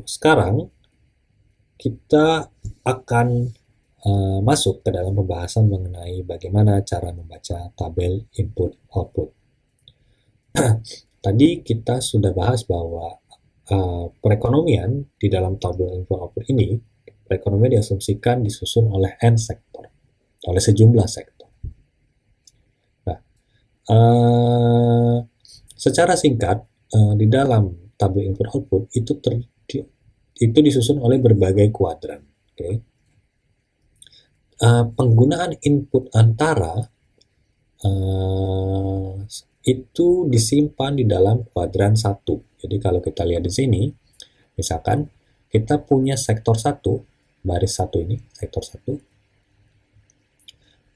Sekarang kita akan masuk ke dalam pembahasan mengenai bagaimana cara membaca tabel input-output. Tadi kita sudah bahas bahwa perekonomian di dalam tabel input-output ini, perekonomian diasumsikan disusun oleh N sektor, oleh sejumlah sektor. Nah, secara singkat, di dalam tabel input-output itu disusun oleh berbagai kuadran. Okay? Penggunaan input antara itu disimpan di dalam kuadran 1. Jadi kalau kita lihat di sini, misalkan kita punya sektor 1, baris 1 ini, sektor 1.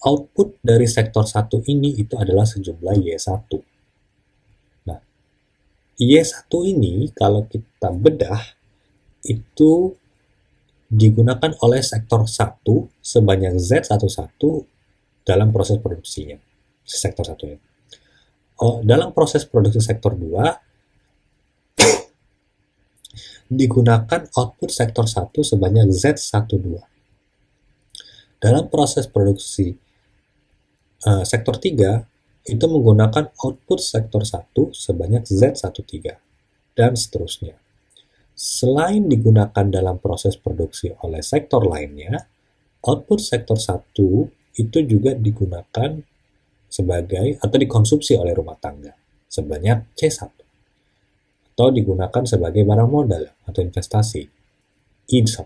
Output dari sektor 1 ini itu adalah sejumlah Y1. Nah, Y1 ini kalau kita bedah, itu digunakan oleh sektor 1 sebanyak Z11 dalam proses produksinya, sektor 1 ya. Dalam proses produksi sektor 2 digunakan output sektor 1 sebanyak Z12. Dalam proses produksi sektor 3 itu menggunakan output sektor 1 sebanyak Z13 dan seterusnya. Selain digunakan dalam proses produksi oleh sektor lainnya, output sektor 1 itu juga digunakan sebagai atau dikonsumsi oleh rumah tangga sebanyak C1 atau digunakan sebagai barang modal atau investasi I1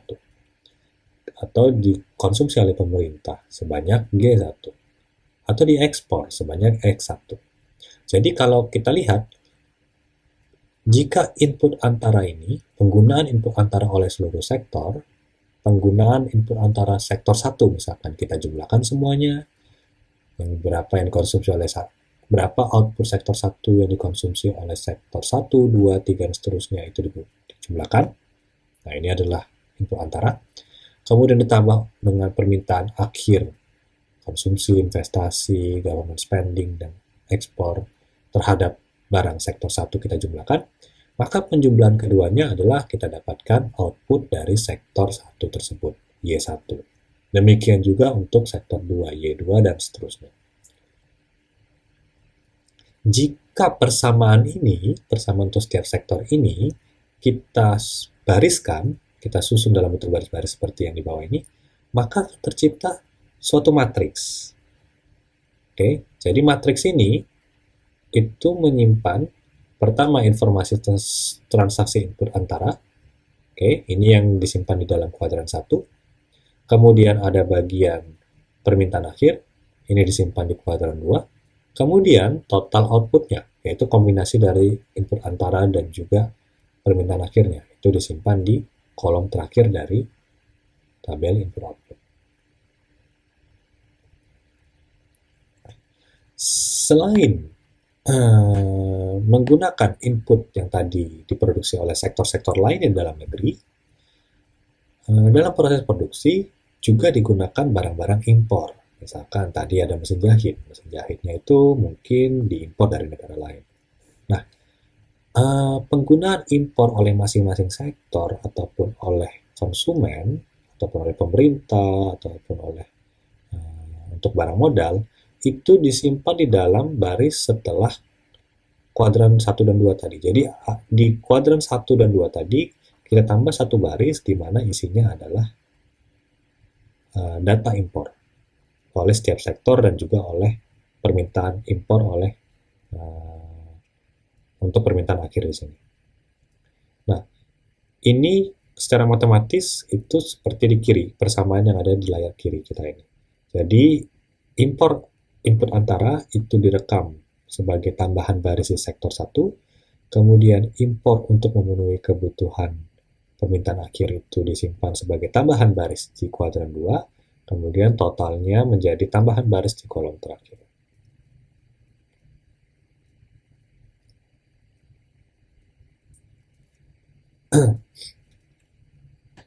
atau dikonsumsi oleh pemerintah sebanyak G1 atau diekspor sebanyak X1. Jadi kalau kita lihat, jika input antara ini, penggunaan input antara oleh seluruh sektor, penggunaan input antara sektor 1 misalkan kita jumlahkan semuanya, yang berapa yang dikonsumsi oleh berapa output sektor 1 yang dikonsumsi oleh sektor 1, 2, 3, dan seterusnya itu dijumlahkan. Nah, ini adalah input antara. Kemudian ditambah dengan permintaan akhir, konsumsi, investasi, government spending, dan ekspor terhadap barang sektor 1 kita jumlahkan, maka penjumlahan keduanya adalah kita dapatkan output dari sektor 1 tersebut, Y1. Demikian juga untuk sektor 2, Y2, dan seterusnya. Jika persamaan untuk setiap sektor ini, kita bariskan, kita susun dalam bentuk baris-baris seperti yang di bawah ini, maka tercipta suatu matriks. Oke, jadi matriks ini itu menyimpan pertama informasi transaksi input antara. Oke, ini yang disimpan di dalam kuadran 1. Kemudian ada bagian permintaan akhir, ini disimpan di kuadran 2. Kemudian total outputnya, yaitu kombinasi dari input antara dan juga permintaan akhirnya, itu disimpan di kolom terakhir dari tabel input output. Selain menggunakan input yang tadi diproduksi oleh sektor-sektor lain di dalam negeri, dalam proses produksi juga digunakan barang-barang impor. Misalkan tadi ada mesin jahitnya itu mungkin diimpor dari negara lain. Nah, penggunaan impor oleh masing-masing sektor ataupun oleh konsumen, ataupun oleh pemerintah, ataupun oleh untuk barang modal, itu disimpan di dalam baris setelah kuadran 1 dan 2 tadi. Jadi di kuadran 1 dan 2 tadi kita tambah satu baris di mana isinya adalah data impor oleh setiap sektor dan juga oleh permintaan impor oleh untuk permintaan akhir di sini. Nah, ini secara matematis itu seperti di kiri, persamaan yang ada di layar kiri kita ini. Jadi impor input antara itu direkam sebagai tambahan baris di sektor 1, kemudian impor untuk memenuhi kebutuhan permintaan akhir itu disimpan sebagai tambahan baris di kuadran 2, kemudian totalnya menjadi tambahan baris di kolom terakhir.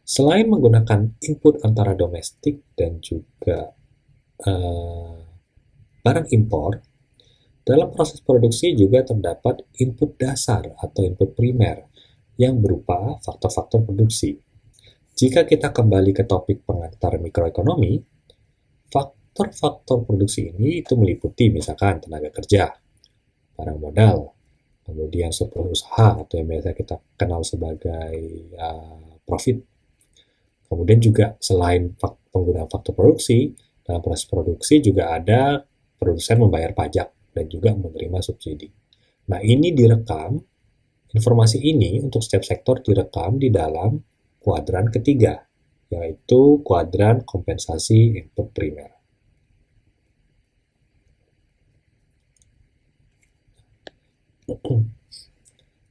Selain menggunakan input antara domestik dan juga barang impor, dalam proses produksi juga terdapat input dasar atau input primer yang berupa faktor-faktor produksi. Jika kita kembali ke topik pengantar mikroekonomi, faktor-faktor produksi ini itu meliputi misalkan tenaga kerja, barang modal, kemudian struktur usaha atau yang biasa kita kenal sebagai profit. Kemudian juga selain penggunaan faktor produksi, dalam proses produksi juga ada produsen membayar pajak dan juga menerima subsidi. Nah, ini direkam, informasi ini untuk setiap sektor direkam di dalam kuadran ketiga, yaitu kuadran kompensasi input primer.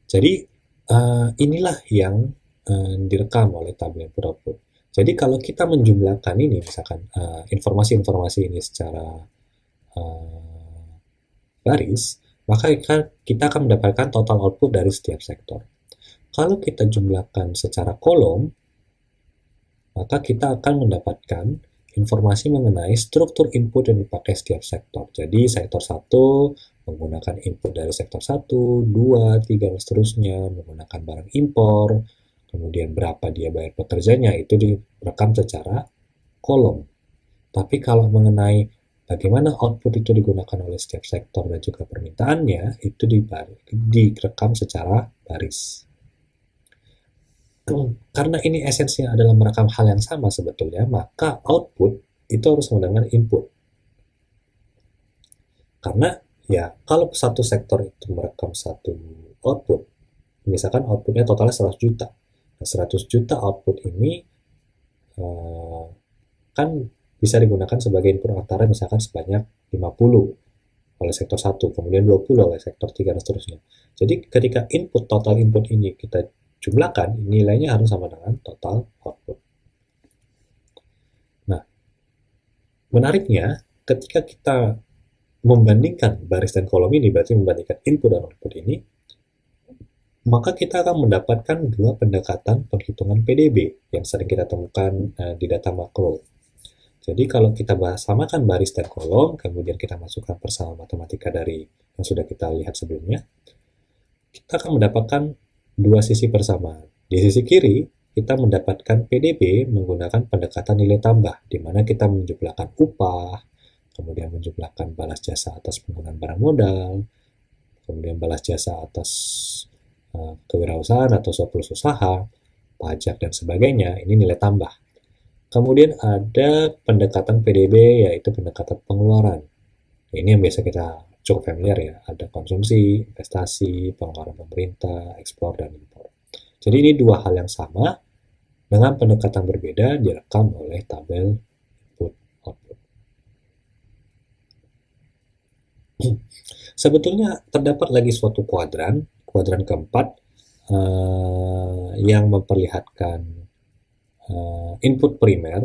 Jadi, inilah yang direkam oleh tabel input output. Jadi kalau kita menjumlahkan ini, misalkan informasi-informasi ini secara baris, maka kita akan mendapatkan total output dari setiap sektor. Kalau kita jumlahkan secara kolom, maka kita akan mendapatkan informasi mengenai struktur input yang dipakai setiap sektor. Jadi sektor 1 menggunakan input dari sektor 1, 2, 3, dan seterusnya, menggunakan barang impor, kemudian berapa dia bayar pekerjanya, itu direkam secara kolom. Tapi kalau mengenai bagaimana output itu digunakan oleh setiap sektor dan juga permintaannya, itu direkam secara baris. Karena ini esensinya adalah merekam hal yang sama sebetulnya, maka output itu harus sama dengan input. Karena ya kalau satu sektor itu merekam satu output, misalkan outputnya totalnya 100 juta. Nah, 100 juta output ini kan bisa digunakan sebagai input antara misalkan sebanyak 50 oleh sektor 1, kemudian 20 oleh sektor 3, dan seterusnya. Jadi ketika total input ini kita jumlahkan, nilainya harus sama dengan total output. Nah, menariknya ketika kita membandingkan baris dan kolom ini, berarti membandingkan input dan output ini, maka kita akan mendapatkan dua pendekatan penghitungan PDB yang sering kita temukan di data makro. Jadi kalau kita samakan baris dan kolom, kemudian kita masukkan persamaan matematika dari yang sudah kita lihat sebelumnya, kita akan mendapatkan dua sisi persamaan. Di sisi kiri, kita mendapatkan PDB menggunakan pendekatan nilai tambah, di mana kita menjumlahkan upah, kemudian menjumlahkan balas jasa atas penggunaan barang modal, kemudian balas jasa atas kewirausahaan atau surplus usaha, pajak, dan sebagainya. Ini nilai tambah. Kemudian ada pendekatan PDB, yaitu pendekatan pengeluaran. Ini yang biasa kita cukup familiar ya, ada konsumsi, investasi, pengeluaran pemerintah, ekspor, dan impor. Jadi ini dua hal yang sama, dengan pendekatan berbeda direkam oleh tabel input-output. Sebetulnya terdapat lagi suatu kuadran keempat, yang memperlihatkan input primer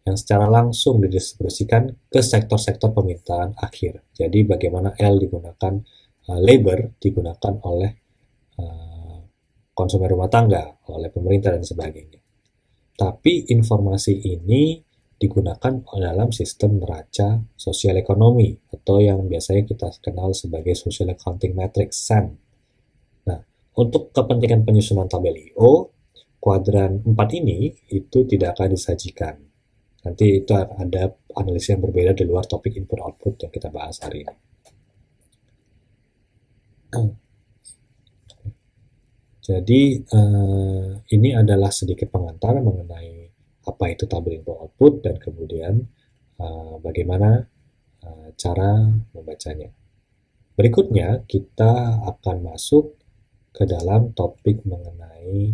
yang secara langsung didistribusikan ke sektor-sektor permintaan akhir. Jadi bagaimana L digunakan, labor digunakan oleh konsumen rumah tangga, oleh pemerintah, dan sebagainya. Tapi informasi ini digunakan dalam sistem neraca sosial ekonomi atau yang biasanya kita kenal sebagai Social Accounting Matrix, SAM. Nah, untuk kepentingan penyusunan tabel I/O, kuadran 4 ini itu tidak akan disajikan. Nanti itu ada analisis yang berbeda di luar topik input-output yang kita bahas hari ini. Jadi ini adalah sedikit pengantar mengenai apa itu tabel input-output dan kemudian bagaimana cara membacanya. Berikutnya kita akan masuk ke dalam topik mengenai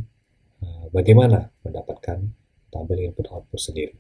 bagaimana mendapatkan tabel input-output sendiri.